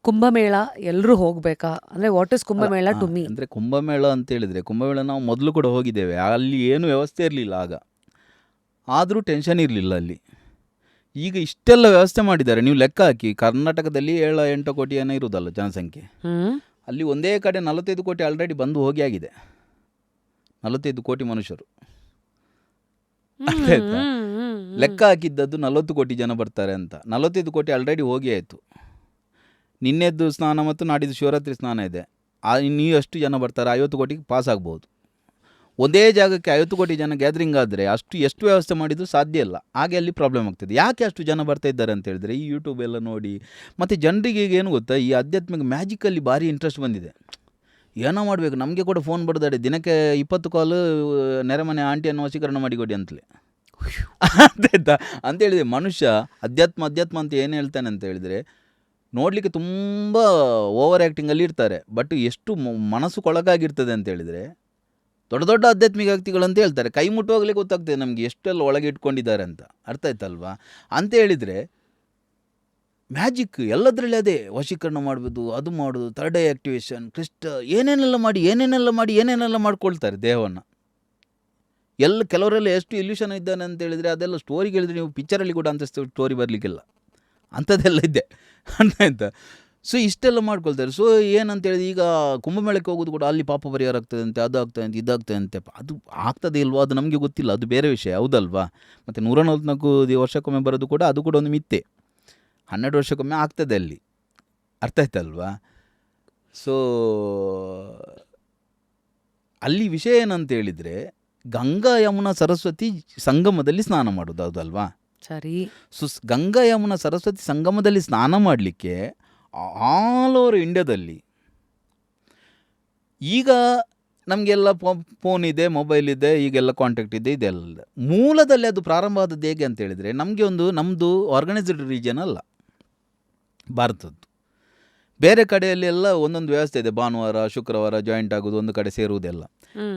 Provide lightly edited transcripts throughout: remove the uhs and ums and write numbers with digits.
ಕುಂಭಮೇಳ ಎಲ್ಲರೂ ಹೋಗ್ಬೇಕಾ? ಅಂದ್ರೆ what is Kumbh Mela to me? ಅಂದರೆ ಕುಂಭಮೇಳ ಅಂತ ಹೇಳಿದರೆ ಕುಂಭಮೇಳ ನಾವು ಮೊದಲು ಕೂಡ ಹೋಗಿದ್ದೇವೆ. ಅಲ್ಲಿ ಏನು ವ್ಯವಸ್ಥೆ ಇರಲಿಲ್ಲ ಆಗ, ಆದರೂ ಟೆನ್ಷನ್ ಇರಲಿಲ್ಲ ಅಲ್ಲಿ. ಈಗ ಇಷ್ಟೆಲ್ಲ ವ್ಯವಸ್ಥೆ ಮಾಡಿದ್ದಾರೆ. ನೀವು ಲೆಕ್ಕ ಹಾಕಿ, ಕರ್ನಾಟಕದಲ್ಲಿ 7-8 ಕೋಟಿ ಏನೋ ಇರುವುದಲ್ಲ ಜನಸಂಖ್ಯೆ. ಅಲ್ಲಿ ಒಂದೇ ಕಡೆ 45 ಕೋಟಿ ಆಲ್ರೆಡಿ ಬಂದು ಹೋಗಿ ಆಗಿದೆ. 45 ಕೋಟಿ ಮನುಷ್ಯರು, ಅರ್ಥ ಆಯ್ತಾ? ಲೆಕ್ಕ ಹಾಕಿದ್ದದ್ದು 40 ಕೋಟಿ ಜನ ಬರ್ತಾರೆ ಅಂತ. 45 ಕೋಟಿ ಆಲ್ರೆಡಿ ಹೋಗಿ ಆಯಿತು. ನಿನ್ನೆದ್ದು ಸ್ನಾನ ಮತ್ತು ನಾಡಿದ್ದು ಶಿವರಾತ್ರಿ ಸ್ನಾನ ಇದೆ. ನೀವು ಎಷ್ಟು ಜನ ಬರ್ತಾರೆ? 50 ಕೋಟಿಗೆ ಪಾಸ್ ಆಗ್ಬೋದು. ಒಂದೇ ಜಾಗಕ್ಕೆ 50 ಕೋಟಿ ಜನ ಗ್ಯಾದರಿಂಗ್ ಆದರೆ ಎಷ್ಟು ವ್ಯವಸ್ಥೆ ಮಾಡಿದರೂ ಸಾಧ್ಯ ಇಲ್ಲ. ಹಾಗೆ ಅಲ್ಲಿ ಪ್ರಾಬ್ಲಮ್ ಆಗ್ತದೆ. ಯಾಕೆ ಅಷ್ಟು ಜನ ಬರ್ತಾ ಇದ್ದಾರೆ ಅಂತ ಹೇಳಿದ್ರೆ ಈ ಯೂಟ್ಯೂಬ್ ಎಲ್ಲ ನೋಡಿ, ಮತ್ತು ಜನರಿಗೆ ಈಗ ಏನು ಗೊತ್ತಾ, ಈ ಆಧ್ಯಾತ್ಮಿಕ ಮ್ಯಾಜಿಕಲ್ಲಿ ಭಾರಿ ಇಂಟ್ರೆಸ್ಟ್ ಬಂದಿದೆ. ಏನೋ ಮಾಡಬೇಕು, ನಮಗೆ ಕೂಡ ಫೋನ್ ಬರ್ದಾಡೆ ದಿನಕ್ಕೆ 20 ಕಾಲು ನೆರೆಮನೆ ಆಂಟಿಯನ್ನು ವಶೀಕರಣ ಮಾಡಿಕೊಡಿ ಅಂತಲೇ. ಆಯ್ತಾ ಅಂತೇಳಿದರೆ ಮನುಷ್ಯ ಅಧ್ಯಾತ್ಮ ಅಂತ ಏನು ಹೇಳ್ತಾನೆ ಅಂತ ಹೇಳಿದರೆ, ನೋಡಲಿಕ್ಕೆ ತುಂಬ ಓವರ್ ಆ್ಯಕ್ಟಿಂಗಲ್ಲಿ ಇರ್ತಾರೆ. ಬಟ್ ಎಷ್ಟು ಮನಸ್ಸು ಕೊಳಗಾಗಿರ್ತದೆ ಅಂತ ಹೇಳಿದರೆ, ದೊಡ್ಡ ದೊಡ್ಡ ಆಧ್ಯಾತ್ಮಿಕ ವ್ಯಕ್ತಿಗಳಂತ ಹೇಳ್ತಾರೆ, ಕೈ ಮುಟ್ಟುವಾಗಲೇ ಗೊತ್ತಾಗ್ತದೆ ನಮಗೆ ಎಷ್ಟೆಲ್ಲ ಒಳಗೆ ಇಟ್ಕೊಂಡಿದ್ದಾರೆ ಅಂತ. ಅರ್ಥ ಆಯ್ತಲ್ವಾ? ಅಂತ ಹೇಳಿದರೆ ಮ್ಯಾಜಿಕ್ ಎಲ್ಲದರಲ್ಲಿ ಅದೇ. ವಶೀಕರಣ ಮಾಡ್ಬೋದು, ಅದು ಮಾಡೋದು, ಥರ್ಡ್ ಐ ಆ್ಯಕ್ಟಿವೇಶನ್, ಕ್ರಿಸ್ಟಲ್, ಏನೇನೆಲ್ಲ ಮಾಡ್ಕೊಳ್ತಾರೆ ದೇಹವನ್ನು. ಕೆಲವರೆಲ್ಲ ಎಷ್ಟು ಇಲ್ಯೂಷನ್ ಇದ್ದಾನೆ ಅಂತ ಹೇಳಿದರೆ ಅದೆಲ್ಲ ಸ್ಟೋರಿ ಕೇಳಿದರೆ ನೀವು ಪಿಕ್ಚರಲ್ಲಿ ಕೂಡ ಅಂತ ಸ್ಟೋರಿ ಬರಲಿಕ್ಕಿಲ್ಲ, ಅಂಥದ್ದೆಲ್ಲ ಇದೆ. ಅರ್ಥ ಆಯ್ತಾ? ಸೊ ಇಷ್ಟೆಲ್ಲ ಮಾಡ್ಕೊಳ್ತಾರೆ. ಸೊ ಏನಂತ ಹೇಳಿದ್ರೆ ಈಗ ಕುಂಭಮೇಳಕ್ಕೆ ಹೋಗೋದು ಕೂಡ ಅಲ್ಲಿ ಪಾಪ ಪರಿಹಾರ ಆಗ್ತದಂತೆ, ಅದಾಗ್ತದಂತೆ, ಇದಾಗ್ತದಂತೆ. ಅದು ಆಗ್ತದೆ ಇಲ್ವೋ ಅದು ನಮಗೆ ಗೊತ್ತಿಲ್ಲ, ಅದು ಬೇರೆ ವಿಷಯ, ಹೌದಲ್ವಾ? ಮತ್ತು 144 ವರ್ಷಕ್ಕೊಮ್ಮೆ ಬರೋದು ಕೂಡ ಅದು ಕೂಡ ಒಂದು ಮಿಥ್ಯೆ. 12 ವರ್ಷಕ್ಕೊಮ್ಮೆ ಆಗ್ತದೆ ಅಲ್ಲಿ, ಅರ್ಥ ಆಯ್ತಲ್ವಾ? ಸೊ ಅಲ್ಲಿ ವಿಷಯ ಏನಂತ ಹೇಳಿದರೆ ಗಂಗಾ ಯಮುನಾ ಸರಸ್ವತಿ ಸಂಗಮದಲ್ಲಿ ಸ್ನಾನ ಮಾಡೋದು, ಹೌದಲ್ವಾ? ಸರಿ. ಸೊ ಗಂಗಾ ಯಮುನಾ ಸರಸ್ವತಿ ಸಂಗಮದಲ್ಲಿ ಸ್ನಾನ ಮಾಡಲಿಕ್ಕೆ ಆಲ್ ಓವರ್ ಇಂಡಿಯಾದಲ್ಲಿ ಈಗ ನಮಗೆಲ್ಲ ಫೋನ್ ಇದೆ, ಮೊಬೈಲ್ ಇದೆ, ಈಗೆಲ್ಲ ಕಾಂಟ್ಯಾಕ್ಟ್ ಇದೆ, ಇದೆಲ್ಲ. ಮೂಲದಲ್ಲಿ ಅದು ಪ್ರಾರಂಭ ಆದದ್ದು ಹೇಗೆ ಅಂತ ಹೇಳಿದರೆ, ನಮ್ಮದು ಆರ್ಗನೈಸ್ಡ್ ರೀಜನ್ ಅಲ್ಲ ಭಾರತದ್ದು. ಬೇರೆ ಕಡೆಯಲ್ಲಿ ಎಲ್ಲ ಒಂದೊಂದು ವ್ಯವಸ್ಥೆ ಇದೆ, ಭಾನುವಾರ ಶುಕ್ರವಾರ ಜಾಯಿಂಟ್ ಆಗೋದು, ಒಂದು ಕಡೆ ಸೇರುವುದೆಲ್ಲ.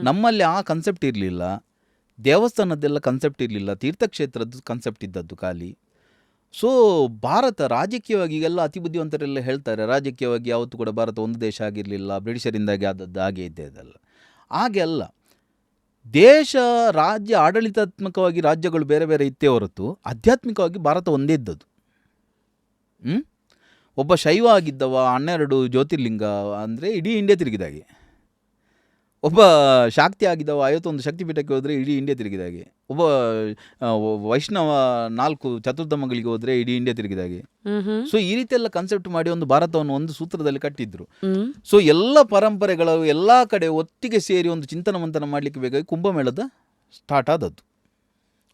ನಮ್ಮಲ್ಲಿ ಆ ಕನ್ಸೆಪ್ಟ್ ಇರಲಿಲ್ಲ, ದೇವಸ್ಥಾನದ್ದೆಲ್ಲ ಕನ್ಸೆಪ್ಟ್ ಇರಲಿಲ್ಲ, ತೀರ್ಥಕ್ಷೇತ್ರದ್ದು ಕನ್ಸೆಪ್ಟ್ ಇದ್ದದ್ದು ಖಾಲಿ. ಸೊ ಭಾರತ ರಾಜಕೀಯವಾಗಿ ಈಗೆಲ್ಲ ಅತಿ ಬುದ್ಧಿವಂತರೆಲ್ಲ ಹೇಳ್ತಾರೆ, ರಾಜಕೀಯವಾಗಿ ಯಾವತ್ತೂ ಕೂಡ ಭಾರತ ಒಂದು ದೇಶ ಆಗಿರಲಿಲ್ಲ, ಬ್ರಿಟಿಷರಿಂದಾಗಿ ಆದದ್ದು, ಹಾಗೆ ಇದ್ದದಲ್ಲ. ಹಾಗೆ ಅಲ್ಲ, ದೇಶ ರಾಜ್ಯ ಆಡಳಿತಾತ್ಮಕವಾಗಿ ರಾಜ್ಯಗಳು ಬೇರೆ ಬೇರೆ ಇತ್ತೇ ಹೊರತು ಆಧ್ಯಾತ್ಮಿಕವಾಗಿ ಭಾರತ ಒಂದೇ ಇದ್ದದ್ದು. ಒಬ್ಬ ಶೈವ ಆಗಿದ್ದವ 12 ಜ್ಯೋತಿರ್ಲಿಂಗ ಅಂದರೆ ಇಡೀ ಇಂಡಿಯಾ ತಿರುಗಿದಾಗೆ. ಒಬ್ಬ ಶಾಕ್ತಿ ಆಗಿದ್ದವ 51 ಶಕ್ತಿಪೀಠಕ್ಕೆ ಹೋದರೆ ಇಡೀ ಇಂಡಿಯಾ ತಿರುಗಿದಾಗೆ. ಒಬ್ಬ ವೈಷ್ಣವ 4 ಚತುರ್ಧಮಗಳಿಗೆ ಹೋದರೆ ಇಡೀ ಇಂಡಿಯಾ ತಿರುಗಿದಾಗೆ. ಸೊ ಈ ರೀತಿ ಎಲ್ಲ ಕನ್ಸೆಪ್ಟ್ ಮಾಡಿ ಒಂದು ಭಾರತವನ್ನು ಒಂದು ಸೂತ್ರದಲ್ಲಿ ಕಟ್ಟಿದ್ರು. ಸೊ ಎಲ್ಲ ಪರಂಪರೆಗಳು ಎಲ್ಲ ಕಡೆ ಒಟ್ಟಿಗೆ ಸೇರಿ ಒಂದು ಚಿಂತನ ಮಂಥನ ಮಾಡಲಿಕ್ಕೆ ಬೇಕಾಗಿ ಕುಂಭಮೇಳದ ಸ್ಟಾರ್ಟ್ ಆದದ್ದು.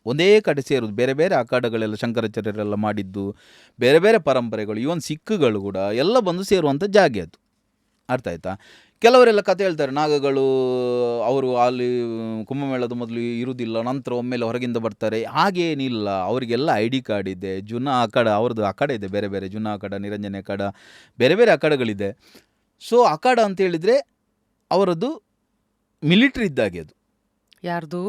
ಒಂದೇ ಕಡೆ ಸೇರೋದು, ಬೇರೆ ಬೇರೆ ಅಖಾಡಗಳೆಲ್ಲ ಶಂಕರಾಚಾರ್ಯರೆಲ್ಲ ಮಾಡಿದ್ದು, ಬೇರೆ ಬೇರೆ ಪರಂಪರೆಗಳು, ಇವನ್ ಸಿಖ್ಗಳು ಕೂಡ ಎಲ್ಲ ಬಂದು ಸೇರುವಂಥ ಜಾಗ ಅದು. ಅರ್ಥ ಆಯ್ತಾ? ಕೆಲವರೆಲ್ಲ ಕತೆ ಹೇಳ್ತಾರೆ, ನಾಗಗಳು ಅವರು ಅಲ್ಲಿ ಕುಂಭಮೇಳದ ಮೊದಲು ಇರುವುದಿಲ್ಲ, ನಂತರ ಒಮ್ಮೆಲೆ ಹೊರಗಿಂದ ಬರ್ತಾರೆ. ಹಾಗೇನಿಲ್ಲ, ಅವರಿಗೆಲ್ಲ ID ಕಾರ್ಡ್ ಇದೆ, ಜುನಾ ಅಖಾಡ ಅವ್ರದ್ದು ಅಖಾಡ ಇದೆ, ಬೇರೆ ಬೇರೆ ಜುನಾ ಅಖಾಡ, ನಿರಂಜನೆ ಅಖಾಡ, ಬೇರೆ ಬೇರೆ ಅಖಾಡಗಳಿದೆ. ಸೊ ಅಖಾಡ ಅಂತ ಹೇಳಿದರೆ ಅವರದ್ದು ಮಿಲಿಟ್ರಿ ಇದ್ದಾಗೆ. ಅದು ಯಾರ್ದು?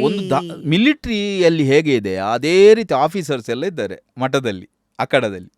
ಒಂದು ಮಿಲಿಟ್ರಿಯಲ್ಲಿ ಹೇಗೆ ಇದೆ ಅದೇ ರೀತಿ ಆಫೀಸರ್ಸ್ ಎಲ್ಲ ಇದ್ದಾರೆ ಮಠದಲ್ಲಿ, ಅಖಾಡದಲ್ಲಿ.